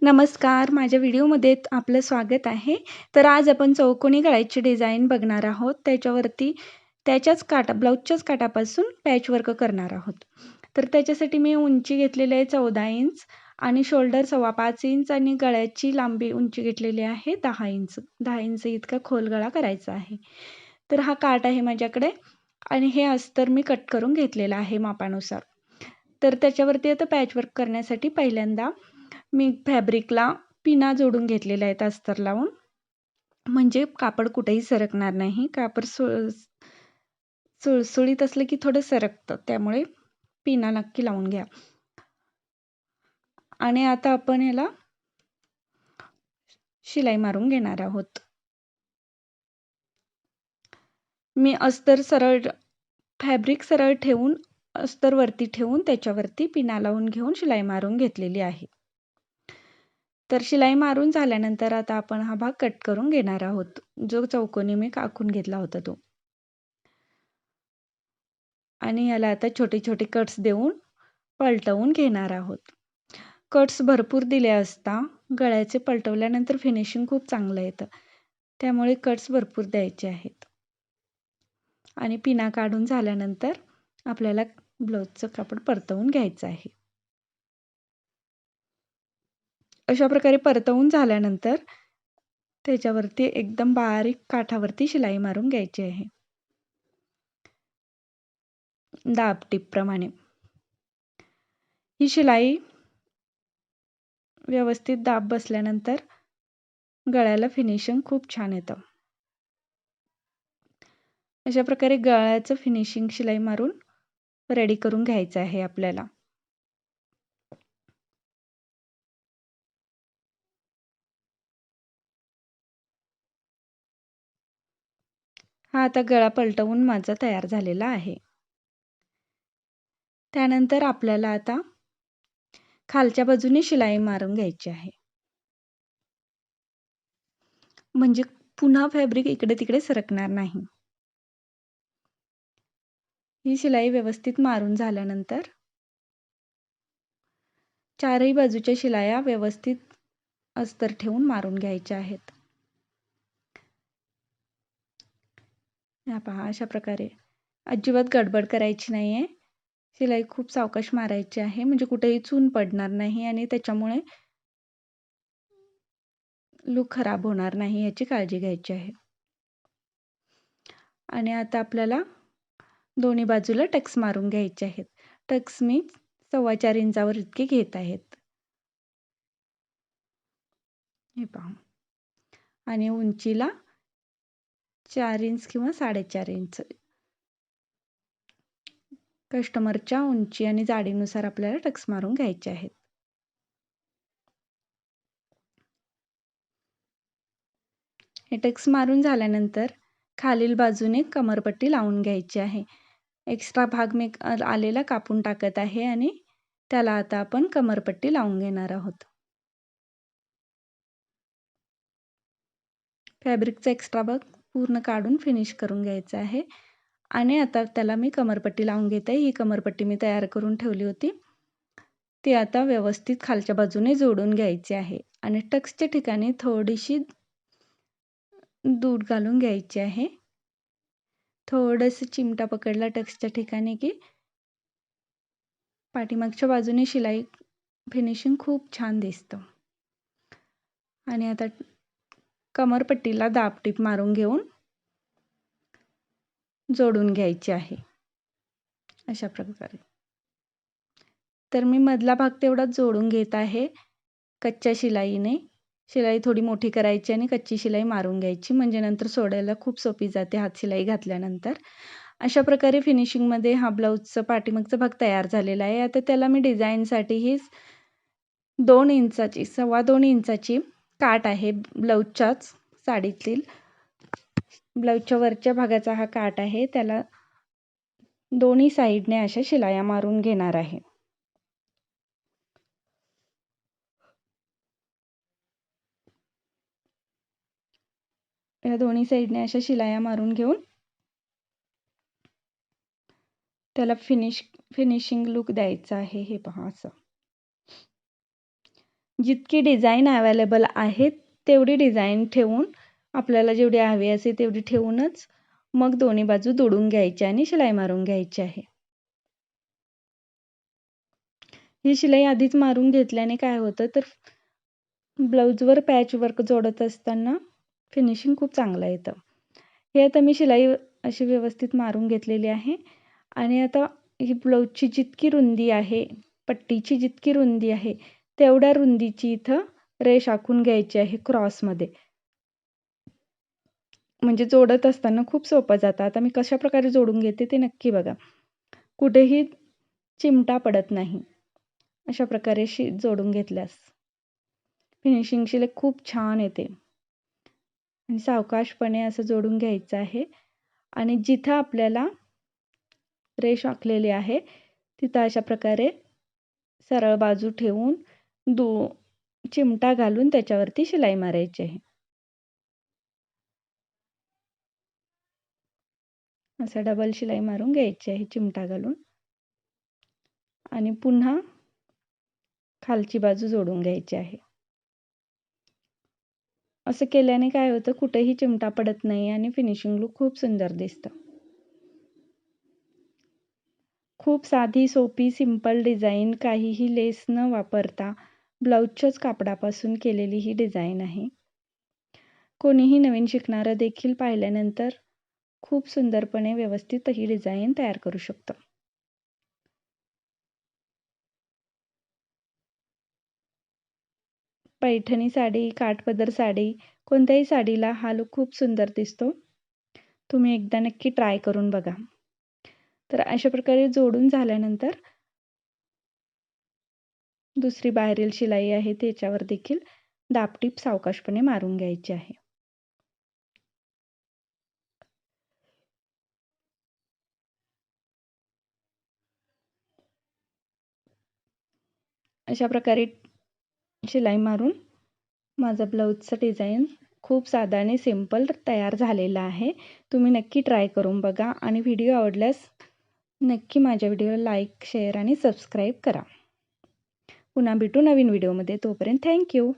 नमस्कार, माझ्या व्हिडिओमध्ये आपलं स्वागत आहे. तर आज आपण चौकोनी गळ्याची डिझाइन बघणार आहोत. त्याच्यावरती ब्लाऊजच्याच काठापासून पॅचवर्क करणार आहोत. तर त्याच्यासाठी मी उंची घेतलेली आहे 14 इंच आणि शोल्डर 5.25 इंच आणि गळ्याची लांबी उंची घेतलेली आहे 10 इंच. 10 इंच इतका खोल गळा करायचा आहे. तर हा काठ आहे माझ्याकडे आणि हे अस्तर मी कट करून घेतलेलं आहे मापानुसार. तर त्याच्यावरती आता पॅचवर्क करण्यासाठी पहिल्यांदा मी फॅब्रिकला पिना जोडून घेतलेल्या आहेत अस्तर लावून, म्हणजे कापड कुठेही सरकणार नाही. कापड सुळसुळीत असलं की थोडं सरकतं, त्यामुळे पिना नक्की लावून घ्या. आणि आता आपण याला शिलाई मारून घेणार आहोत. मी फॅब्रिक सरळ ठेवून अस्तर वरती ठेवून त्याच्यावरती पिना लावून घेऊन शिलाई मारून घेतलेली आहे. तर शिलाई मारून झाल्यानंतर आता आपण हा भाग कट करून घेणार आहोत, जो चौकोनी मी आखून घेतला होता तो. आणि याला आता छोटे छोटे कट्स देऊन पलटवून घेणार आहोत. कट्स भरपूर दिले असता गळ्याचे पलटवल्यानंतर फिनिशिंग खूप चांगलं येतं, त्यामुळे कट्स भरपूर द्यायचे आहेत. आणि पिना काढून झाल्यानंतर आपल्याला ब्लाऊजचं कापड परतवून घ्यायचं आहे. अशा प्रकारे परतवून झाल्यानंतर त्याच्यावरती एकदम बारीक काठावरती शिलाई मारून घ्यायची आहे, दाब टीप प्रमाणे. ही शिलाई व्यवस्थित दाब बसल्यानंतर गळ्याला फिनिशिंग खूप छान येतं. अशा प्रकारे गळ्याचं फिनिशिंग शिलाई मारून रेडी करून घ्यायचं आहे आपल्याला. हा आता गळा पलटवून माझा तयार झालेला आहे. त्यानंतर आपल्याला आता खालच्या बाजूने शिलाई मारून घ्यायची आहे, म्हणजे पुन्हा फॅब्रिक इकडे तिकडे सरकणार नाही. ही शिलाई व्यवस्थित मारून झाल्यानंतर चारही बाजूच्या शिलाया व्यवस्थित अस्तर ठेवून मारून घ्यायच्या आहेत. या पहा, अशा प्रकारे अजिबात गडबड करायची नाहीये. शिलाई खूप सावकाश मारायची आहे, म्हणजे कुठेही चून पडणार नाही आणि त्याच्यामुळे लूक खराब होणार नाही याची काळजी घ्यायची आहे. आणि आता आपल्याला दोन्ही बाजूला टक्स मारून घ्यायचे आहेत. टक्स मी 4.25 इंचावर इतके घेत आहेत. हे पहा. आणि उंचीला 4 इंच किंवा 4.5 इंच. कस्टमरच्या उंची आणि जाडीनुसार आपल्याला टक्स मारून घ्यायचे आहेत. हे टक्स मारून झाल्यानंतर खालील बाजूने कमरपट्टी लावून घ्यायची आहे. एक्स्ट्रा भाग मी आलेला कापून टाकत आहे आणि त्याला आता आपण कमरपट्टी लावून घेणार आहोत. फॅब्रिकचा एक्स्ट्रा भाग पूर्ण काढून फिनिश करून घ्यायचा आहे. आणि आता त्याला मी कमरपट्टी लावून घेते. ही कमरपट्टी मी तयार करून ठेवली होती, ती आता व्यवस्थित खालच्या बाजूने जोडून घ्यायची आहे आणि टक्सच्या ठिकाणी थोडीशी दूध घालून घ्यायची आहे. थोडंसं चिमटा पकडला टक्सच्या ठिकाणी की पाठीमागच्या बाजूने शिलाई फिनिशिंग खूप छान दिसतं. आणि आता कमरपट्टीला दाबटीप मारून घेऊन जोडून घ्यायची आहे, अशा प्रकारे. तर मी मधला भाग तेवढा जोडून घेत आहे कच्च्या शिलाईने. शिलाई थोडी मोठी करायची आणि कच्ची शिलाई मारून घ्यायची, म्हणजे नंतर सोडायला खूप सोपी जाते हात शिलाई घातल्यानंतर. अशा प्रकारे फिनिशिंगमध्ये हा ब्लाऊजचा पाठीमागचा भाग तयार झालेला आहे. आता त्याला मी डिझाईनसाठी ही 2 इंचाची 2.25 इंचाची काठ आहे ब्लाऊजच्याच साडीतील. ब्लाऊजच्या वरच्या भागाचा हा काठ आहे, त्याला दोन्ही साईडने अशा शिलाया मारून घेणार आहे. या दोन्ही साईडने अशा शिलाया मारून घेऊन त्याला फिनिशिंग लुक द्यायचा आहे. हे पहा, असं जितकी डिझाईन अवेलेबल आहे तेवढी डिझाईन ठेवून, आपल्याला जेवढी हवी असेल तेवढी ठेवूनच मग दोन्ही बाजू जोडून घ्यायची आणि शिलाई मारून घ्यायची आहे. ही शिलाई आधीच मारून घेतल्याने काय होतं तर ब्लाऊजवर पॅचवर्क जोडत असताना फिनिशिंग खूप चांगलं येतं. हे आता मी शिलाई अशी व्यवस्थित मारून घेतलेली आहे आणि आता ही ब्लाऊजची जितकी रुंदी आहे, पट्टीची जितकी रुंदी आहे तेवढ्या रुंदीची इथं रेष आखून घ्यायची आहे क्रॉसमध्ये. म्हणजे जोडत असताना खूप सोपं जातं. आता मी कशाप्रकारे जोडून घेते ते नक्की बघा. कुठेही चिमटा पडत नाही. अशा प्रकारे जोडून घेतल्यास फिनिशिंग शिलाई खूप छान येते. आणि सावकाशपणे असं जोडून घ्यायचं आहे आणि जिथं आपल्याला रेष आखलेली आहे तिथं अशा प्रकारे सरळ बाजू ठेवून चिमटा घालून त्याच्यावरती शिलाई मारायची आहे. असं डबल शिलाई मारून घ्यायची आहे चिमटा घालून आणि पुन्हा खालची बाजू जोडून घ्यायची आहे. असं केल्याने काय होतं, कुठेही चिमटा पडत नाही आणि फिनिशिंग लूक खूप सुंदर दिसतं. खूप साधी, सोपी, सिंपल डिझाईन, काहीही लेस न वापरता ब्लाऊजच्याच कापडापासून केलेली ही डिझाईन आहे. कोणीही नवीन शिकणारं देखील पाहिल्यानंतर खूप सुंदरपणे व्यवस्थित ही डिझाईन तयार करू शकतं. पैठणी साडी, काठपदर साडी, कोणत्याही साडीला हा लूक खूप सुंदर दिसतो. तुम्ही एकदा नक्की ट्राय करून बघा. तर अशा प्रकारे जोडून झाल्यानंतर दुसरी बाहेरील शिलाई आहे त्याच्यावर देखील दाबटीप सावकाशपणे मारून घ्यायची आहे. अशा प्रकारे शिलाई मारून माझा ब्लाऊजचा डिझाईन खूप साधा आणि सिंपल तयार झालेला आहे. तुम्ही नक्की ट्राय करून बघा आणि व्हिडिओ आवडल्यास नक्की माझ्या व्हिडिओला लाईक, शेअर आणि सबस्क्राईब करा. पुन्हा भेटू नवीन व्हिडिओमध्ये. तोपर्यंत थँक्यू.